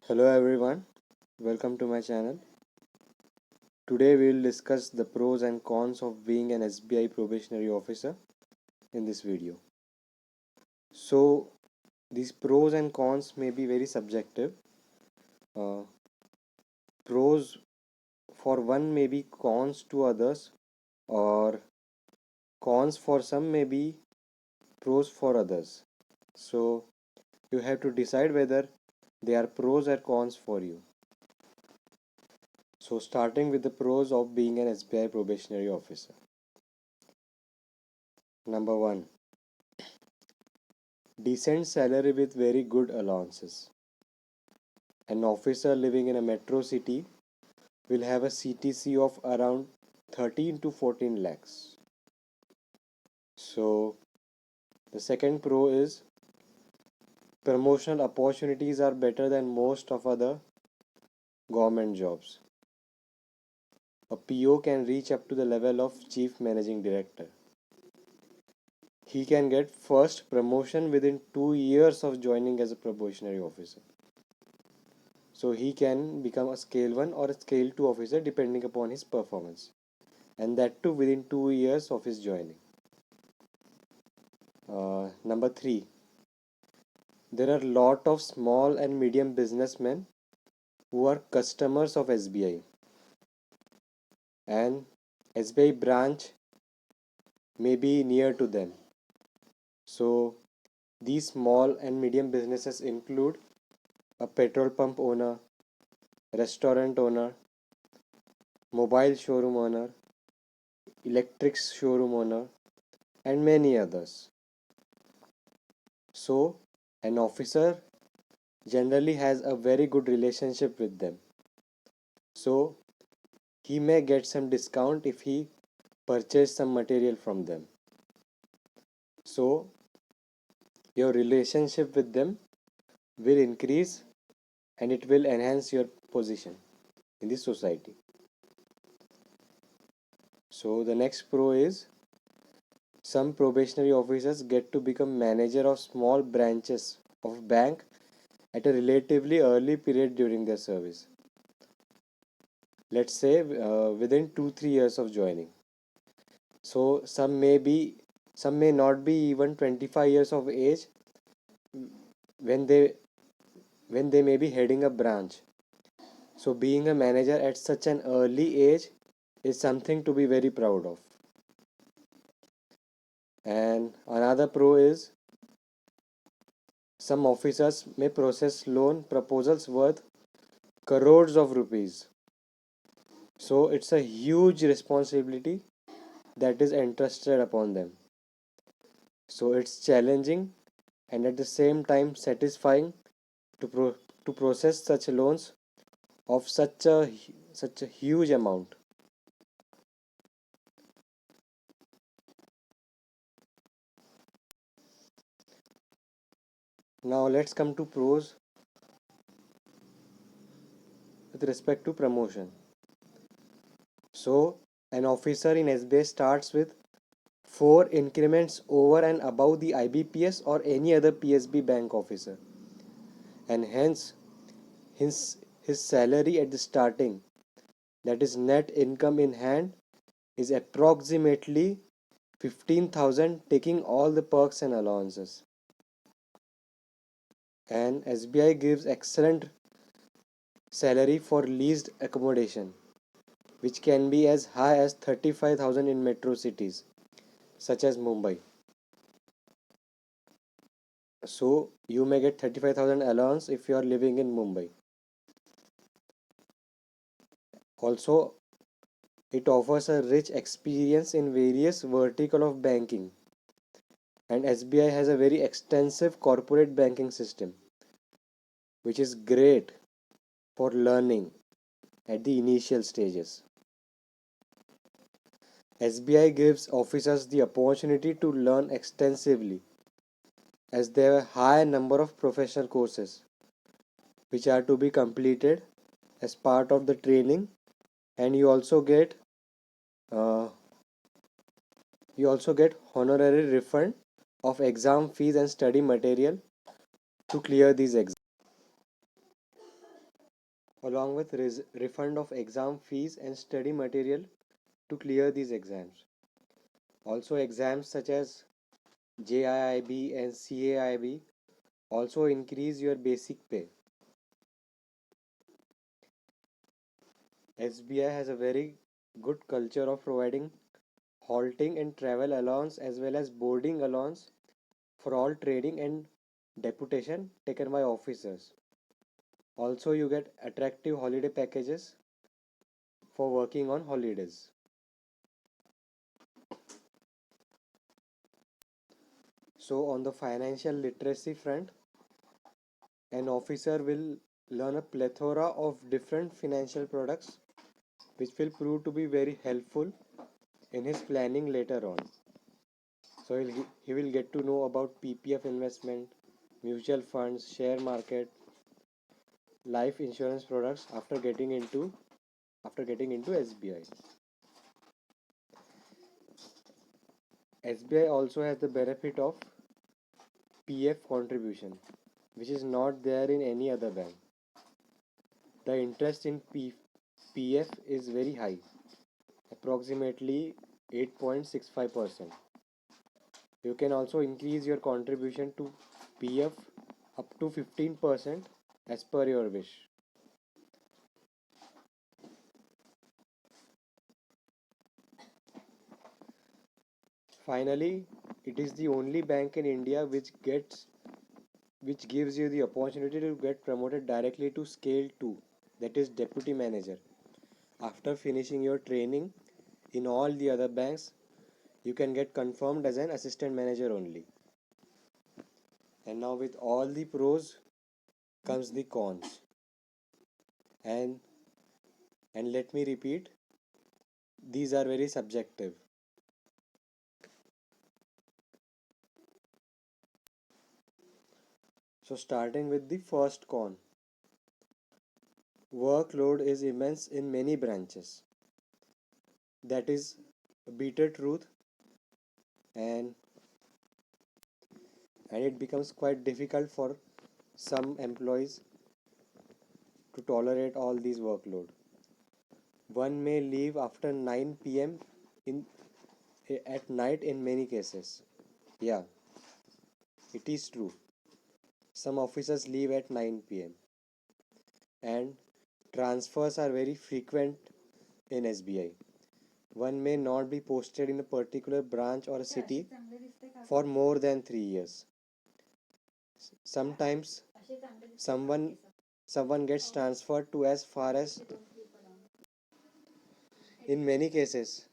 Hello everyone, welcome to my channel. Today we will discuss the pros and cons of being an SBI probationary officer in this video. So, these pros and cons may be very subjective. Uh, Pros for one may be cons to others, or cons for some may be pros for others. So, you have to decide whether they are pros or cons for you. So, starting with the pros of being an SBI probationary officer. Number one, decent salary with very good allowances. An officer living in a metro city will have a CTC of around 13 to 14 lakhs. So, the second pro is promotional opportunities are better than most of other government jobs. A PO can reach up to the level of Chief Managing Director. He can get first promotion within 2 years of joining as a probationary officer. So he can become a scale 1 or a scale 2 officer depending upon his performance, and that too within 2 years of his joining. Number 3, there are a lot of small and medium businessmen who are customers of SBI, and SBI branch may be near to them. So these small and medium businesses include a petrol pump owner, restaurant owner, mobile showroom owner, electric showroom owner, and many others. So an officer generally has a very good relationship with them. So he may get some discount if he purchase some material from them. So your relationship with them will increase and it will enhance your position in the society. So the next pro is some probationary officers get to become manager of small branches of bank at a relatively early period during their service. Let's say within 2-3 years of joining. So some may not be even 25 years of age when they may be heading a branch. So being a manager at such an early age is something to be very proud of. And another pro is some officers may process loan proposals worth crores of rupees. So it's a huge responsibility that is entrusted upon them. So it's challenging and at the same time satisfying to to process such loans of such a huge amount. Now let's come to pros with respect to promotion. So an officer in SBI starts with 4 increments over and above the IBPS or any other PSB bank officer, and hence his salary at the starting, that is net income in hand, is approximately 15,000 taking all the perks and allowances. And SBI gives excellent salary for leased accommodation, which can be as high as 35,000 in metro cities such as Mumbai. So you may get 35,000 allowance if you are living in Mumbai. Also, it offers a rich experience in various vertical of banking, and SBI has a very extensive corporate banking system, which is great for learning at the initial stages. SBI gives officers the opportunity to learn extensively as there are a high number of professional courses which are to be completed as part of the training, and uh, you also get honorary refund of exam fees and study material to clear these exams. along with refund of exam fees and study material to clear these exams. Also, exams such as JIIB and CAIB also increase your basic pay. SBI has a very good culture of providing halting and travel allowance as well as boarding allowance for all training and deputation taken by officers. Also, you get attractive holiday packages for working on holidays. So, on the financial literacy front, an officer will learn a plethora of different financial products which will prove to be very helpful in his planning later on. So, he will get to know about PPF investment, mutual funds, share market, life insurance products after getting into SBI. SBI also has the benefit of PF contribution, which is not there in any other bank. The interest in PF is very high, approximately 8.65%. You can also increase your contribution to PF up to 15% as per your wish. Finally, it is the only bank in India which gives you the opportunity to get promoted directly to scale 2, that is deputy manager. After finishing your training in all the other banks, you can get confirmed as an assistant manager only. And now with all the pros comes the cons. And let me repeat, these are very subjective. So starting with the first con, workload is immense in many branches. That is a bitter truth, and it becomes quite difficult for some employees to tolerate all these workload. One may leave after 9 p.m. in at night in many cases. Yeah, it is true. Some officers leave at 9 p.m. and transfers are very frequent in SBI. One may not be posted in a particular branch or a city for more than 3 years. Sometimes someone someone gets transferred to as far as, in many cases,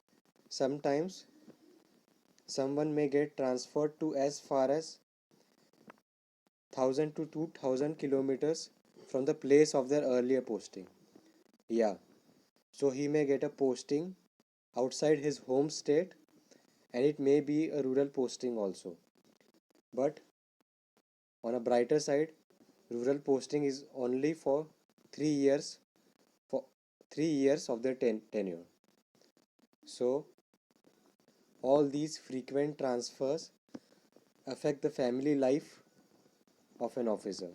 sometimes someone may get transferred to as far as 1000 to 2000 kilometers from the place of their earlier posting. Yeah, so he may get a posting outside his home state, and it may be a rural posting also. But on a brighter side, rural posting is only for 3 years, for 3 years of their tenure. So all these frequent transfers affect the family life of an officer.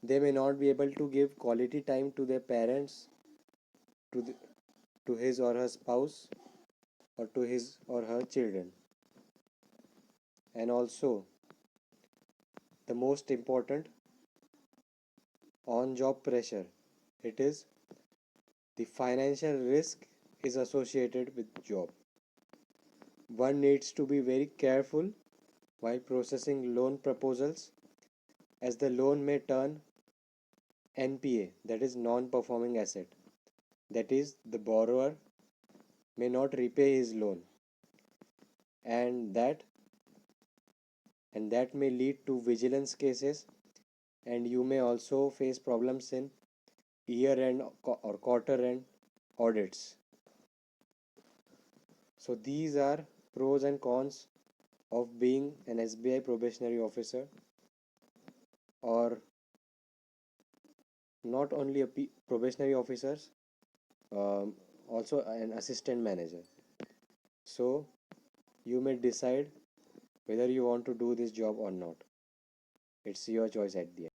They may not be able to give quality time to their parents, to the, to his or her spouse, or to his or her children. And also, the most important, on job pressure. It is the financial risk is associated with job. One needs to be very careful while processing loan proposals, as the loan may turn NPA, that is non performing asset. That is, the borrower may not repay his loan, and that may lead to vigilance cases, and you may also face problems in year end or quarter end audits. So these are pros and cons of being an SBI probationary officer, or not only a probationary officers, also an assistant manager. So you may decide whether you want to do this job or not. It's your choice at the end.